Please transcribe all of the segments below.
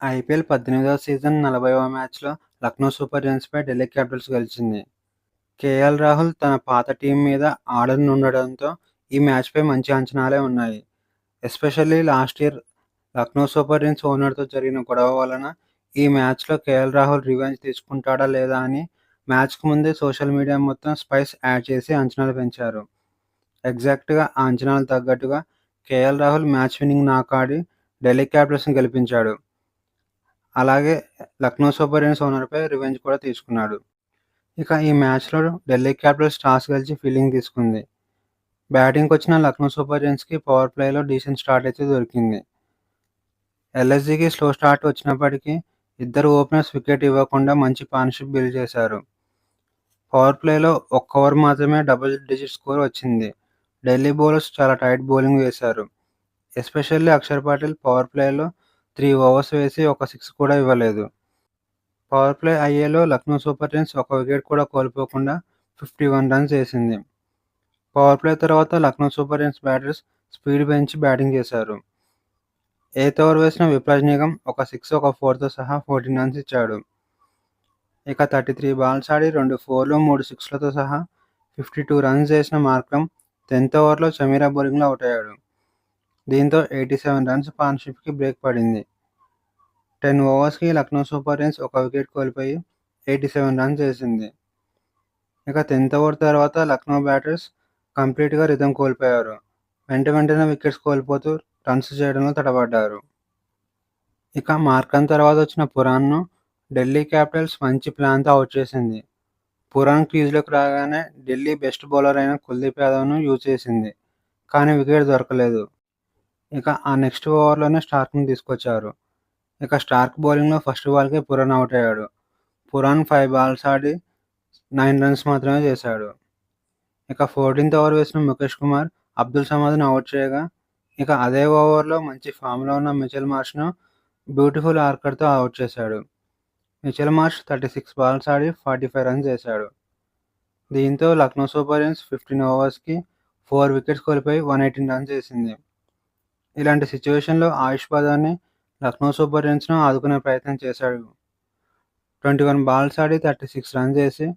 IPL 18వ season 40వ మ్యాచ్‌లో Lucknow super జెయింట్స్‌పై Delhi Capitals గెలిచింది. KL Rahul తన పాత టీం మీద ఆడనుండడంతో ఈ మ్యాచ్‌పై మంచి అంచనాలే ఉన్నాయి. Especially last year Lucknow super giants ఓనర్‌తో జరిగిన గొడవ వలన ఈ మ్యాచ్‌లో కేఎల్ రాహుల్ రివెంజ్ తీసుకుంటాడా లేదా అని మ్యాచ్‌కు ముందే సోషల్ మీడియా మొత్తం స్పైస్ యాడ్ చేసి అంచనాలు పెంచారు. ఎగ్జాక్ట్‌గా ఆ అంచనాలకు తగ్గట్టుగా కేఎల్ రాహుల్ మ్యాచ్ విన్నింగ్ నాక్ ఆడి ఢిల్లీ క్యాపిటల్స్‌ని గెలిపించాడు. అలాగే లక్నో సూపర్ జెయింట్స్ ఓనర్‌పై రివెంజ్ కూడా తీసుకున్నాడు. ఇక ఈ మ్యాచ్‌లో ఢిల్లీ క్యాపిటల్స్ టాస్ గెలిచి ఫీల్డింగ్ తీసుకుంది. బ్యాటింగ్‌కొచ్చిన లక్నో సూపర్ జెయింట్స్‌కి పవర్ ప్లేలో డీసెంట్ స్టార్ట్ అయితే దొరికింది. ఎల్ఎస్జీకి స్లో స్టార్ట్ వచ్చినప్పటికీ ఇద్దరు ఓపెనర్స్ వికెట్ ఇవ్వకుండా మంచి పార్ట్నర్‌షిప్ బిల్డ్ చేశారు. పవర్ ప్లేలో ఒక్క ఓవర్ మాత్రమే డబుల్ డిజిట్ స్కోర్ వచ్చింది. ఢిల్లీ బౌలర్స్ చాలా టైట్ బౌలింగ్ వేశారు. ఎస్పెషల్లీ అక్షర్ పటేల్ పవర్ ప్లేలో 3 ఓవర్స్ వేసి ఒక సిక్స్ కూడా ఇవ్వలేదు. పవర్ ప్లే అయ్యేలో లక్నో సూపర్ జెయింట్స్ ఒక వికెట్ కూడా కోల్పోకుండా 51 రన్స్ చేసింది. పవర్ ప్లే తర్వాత Lucknow super giants batters speed పెంచి బ్యాటింగ్ చేశారు. 8th ఓవర్ వేసిన విప్లవ్ నిగమ్ ఒక సిక్స్, ఒక ఫోర్‌తో సహా 14 రన్స్ ఇచ్చాడు. ఇక 33 బాల్స్ ఆడి 2 ఫోర్లు, 3 సిక్స్‌లతో సహా 52 రన్స్ చేసిన మార్క్రమ్ 10th ఓవర్లో చమీరా బౌలింగ్లో అవుట్ అయ్యాడు. దీంతో 87 రన్స్ పార్ట్నర్‌షిప్‌కి బ్రేక్ పడింది. 10 ఓవర్స్‌కి లక్నో సూపర్ జెయింట్స్ ఒక వికెట్ కోల్పోయి 87 రన్స్ చేసింది. ఇక 10th ఓవర్ తర్వాత లక్నో బ్యాటర్స్ కంప్లీట్‌గా రిథమ్ కోల్పోయారు. వెంటనే వికెట్స్ కోల్పోతూ రన్స్ చేయడంలో తడబడ్డారు. ఇక మార్క్రమ్ తర్వాత వచ్చిన పురాన్‌ను ఢిల్లీ క్యాపిటల్స్ మంచి ప్లాన్‌తో అవుట్ చేసింది. పురాన్ క్రీజ్‌లోకి రాగానే ఢిల్లీ బెస్ట్ బౌలర్ అయిన కుల్దీప్ యాదవ్‌ను యూజ్ చేసింది. కానీ వికెట్ దొరకలేదు. ఇక ఆ నెక్స్ట్ ఓవర్‌లోనే స్టార్క్‌ని తీసుకొచ్చారు. ఇక స్టార్క్ బౌలింగ్‌లో ఫస్ట్ బాల్‌కే పురాన్ అవుట్ అయ్యాడు. పురాన్ 5 బాల్స్ ఆడి 9 రన్స్ మాత్రమే చేశాడు. ఇక 14th ఓవర్ వేసిన ముఖేష్ కుమార్ అబ్దుల్ సమద్‌ను అవుట్ చేయగా, ఇక అదే ఓవర్‌లో మంచి ఫామ్‌లో ఉన్న మిచెల్ మార్ష్‌ను బ్యూటిఫుల్ యార్కర్‌తో అవుట్ చేశాడు. మిచెల్ మార్ష్ 36 బాల్స్ ఆడి 45 రన్స్ చేశాడు. దీంతో లక్నో సూపర్ జెయింట్స్ 15 ఓవర్స్‌కి 4 వికెట్స్ కోల్పోయి 118 రన్స్ చేసింది. ఇలాంటి సిట్యుయేషన్‌లో ఆయుష్ పదాన్ని లక్నో సూపర్ జెయింట్స్‌ను ఆదుకునే ప్రయత్నం చేశాడు. 21 బాల్స్ ఆడి 36 రన్స్ చేసి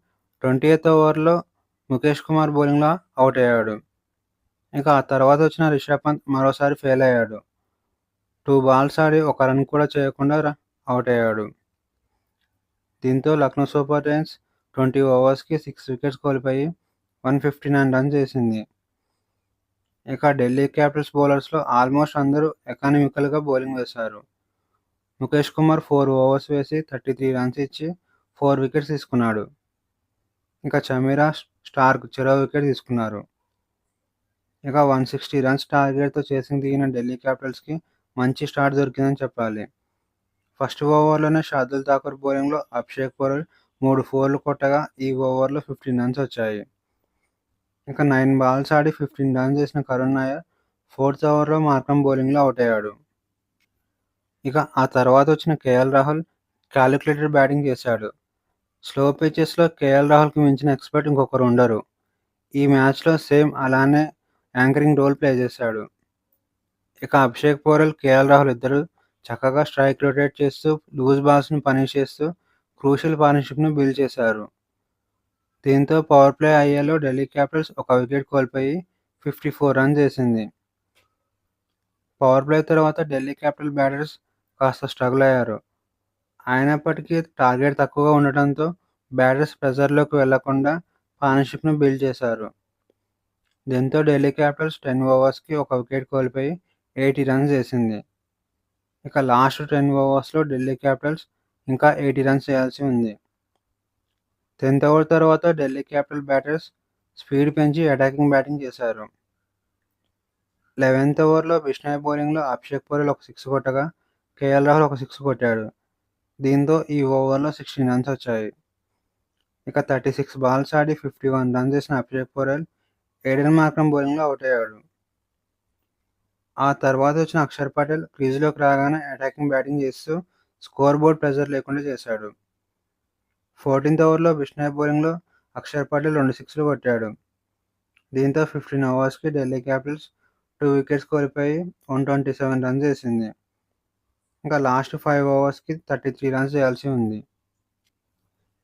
20th ఓవర్‌లో ముఖేష్ కుమార్ బౌలింగ్‌లో అవుట్ అయ్యాడు. ఇక ఆ తర్వాత వచ్చిన రిషబ్ పంత్ మరోసారి ఫెయిల్ అయ్యాడు. 2 బాల్స్ ఆడి ఒక రన్ కూడా చేయకుండా అవుట్ అయ్యాడు. దీంతో లక్నో సూపర్ జెయింట్స్ 20 ఓవర్స్‌కి 6 వికెట్స్ కోల్పోయి 159 రన్స్ చేసింది. ఇక ఢిల్లీ క్యాపిటల్స్ బౌలర్స్‌లో ఆల్మోస్ట్ అందరూ ఎకానమికల్‌గా బౌలింగ్ వేశారు. ముఖేష్ కుమార్ 4 ఓవర్స్ వేసి 33 రన్స్ ఇచ్చి 4 వికెట్స్ తీసుకున్నాడు. ఇక చమీరా, స్టార్క్ చెరో వికెట్ తీసుకున్నారు. ఇక 160 రన్స్ టార్గెట్‌తో చేసింగ్ దిగిన ఢిల్లీ క్యాపిటల్స్‌కి మంచి స్టార్ట్ దొరికిందని చెప్పాలి. ఫస్ట్ ఓవర్‌లోనే షార్దుల్ ఠాకూర్ బౌలింగ్‌లో అభిషేక్ పోరెల్ 3 ఫోర్లు కొట్టగా ఈ ఓవర్‌లో 15 రన్స్ వచ్చాయి. ఇక 9 బాల్స్ ఆడి 15 రన్స్ చేసిన కరుణ్ నాయర్ 4th ఓవర్‌లో మార్క్రమ్ బౌలింగ్‌లో అవుట్ అయ్యాడు. ఇక ఆ తర్వాత వచ్చిన కేఎల్ రాహుల్ కాలిక్యులేటెడ్ బ్యాటింగ్ చేశాడు. స్లో పిచెస్‌లో కేఎల్ రాహుల్‌కి మించిన ఎక్స్‌పర్ట్ ఇంకొకరు ఉండరు. ఈ మ్యాచ్‌లో సేమ్ అలానే యాంకరింగ్ రోల్ ప్లే చేశాడు. ఇక అభిషేక్ పోరెల్, కేఎల్ రాహుల్ ఇద్దరూ చక్కగా స్ట్రైక్ రొటేట్ చేస్తూ, లూజ్ బాల్స్‌ని పనిష్ చేస్తూ క్రూషియల్ పార్ట్నర్‌షిప్‌ని బిల్డ్ చేశారు. దీంతో పవర్ ప్లే అయ్యేలో ఢిల్లీ క్యాపిటల్స్ ఒక వికెట్ కోల్పోయి 54 రన్స్ చేసింది. పవర్ ప్లే తర్వాత ఢిల్లీ క్యాపిటల్ బ్యాటర్స్ కాస్త స్ట్రగుల్ అయ్యారు. అయినప్పటికీ టార్గెట్ తక్కువగా ఉండటంతో బ్యాటర్స్ ప్రెజర్‌లోకి వెళ్లకుండా పార్ట్నర్‌షిప్‌ని బిల్డ్ చేశారు. దీంతో ఢిల్లీ క్యాపిటల్స్ 10 ఓవర్స్‌కి ఒక వికెట్ కోల్పోయి 80 రన్స్ చేసింది. ఇక లాస్ట్ 10 ఓవర్స్‌లో ఢిల్లీ క్యాపిటల్స్ ఇంకా 80 రన్స్ చేయాల్సి ఉంది. 10th ఓవర్ తర్వాత ఢిల్లీ క్యాపిటల్ బ్యాటర్స్ స్పీడ్ పెంచి అటాకింగ్ బ్యాటింగ్ చేశారు. 11th ఓవర్లో బిష్నాయ్ బౌలింగ్‌లో అభిషేక్ పోరెల్ ఒక సిక్స్ కొట్టగా, కేఎల్ రాహుల్ ఒక సిక్స్ కొట్టాడు. దీంతో ఈ ఓవర్లో 16 రన్స్ వచ్చాయి. ఇక 36 బాల్స్ ఆడి 51 రన్స్ చేసిన అభిషేక్ పోరెల్ ఏడెన్ మార్క్రమ్ బౌలింగ్‌లో అవుట్ అయ్యాడు. ఆ తర్వాత వచ్చిన అక్షర్ పటేల్ క్రీజ్‌లోకి రాగానే అటాకింగ్ బ్యాటింగ్ చేస్తూ స్కోర్ బోర్డ్ ప్రెజర్ లేకుండా చేశాడు. 14th ఓవర్లో బిష్నాయ్ బౌలింగ్‌లో అక్షర్ పటేల్ 2 సిక్స్‌లు కొట్టాడు. దీంతో 15 ఓవర్స్‌కి ఢిల్లీ క్యాపిటల్స్ 2 వికెట్స్ కోల్పోయి 127 రన్స్ చేసింది. ఇంకా లాస్ట్ 5 ఓవర్స్‌కి 33 రన్స్ చేయాల్సి ఉంది.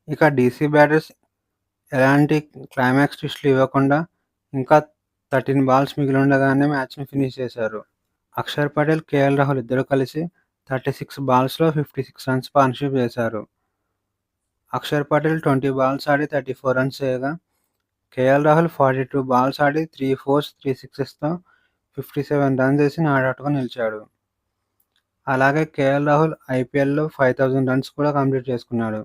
ఇక డీసీ బ్యాటర్స్ ఎలాంటి క్లైమాక్స్ ట్విస్ట్‌లు ఇవ్వకుండా ఇంకా 13 బాల్స్ మిగిలుండగానే మ్యాచ్‌ని ఫినిష్ చేశారు. అక్షర్ పటేల్, కేఎల్ రాహుల్ ఇద్దరూ కలిసి 36 బాల్స్‌లో 56 రన్స్ పార్ట్నర్‌షిప్ చేశారు. అక్షర్ పటేల్ 20 బాల్స్ ఆడి 34 రన్స్ చేయగా, కేఎల్ రాహుల్ 42 బాల్స్ ఆడి 3 ఫోర్స్, 3 సిక్సెస్‌తో 57 రన్స్ చేసి నాటౌట్‌గా నిలిచాడు. అలాగే కేఎల్ రాహుల్ ఐపీఎల్‌లో 5000 రన్స్ కూడా కంప్లీట్ చేసుకున్నాడు.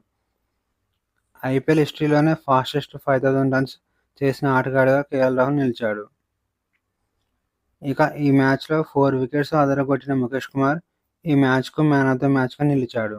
ఐపీఎల్ హిస్టరీలోనే ఫాస్టెస్ట్ 5000 రన్స్ చేసిన ఆటగాడిగా కేఎల్ రాహుల్ నిలిచాడు. ఇక ఈ మ్యాచ్‌లో 4 వికెట్స్ అదరగొట్టిన ముఖేష్ కుమార్ ఈ మ్యాచ్‌కు మ్యాన్ ఆఫ్ ద మ్యాచ్‌గా నిలిచాడు.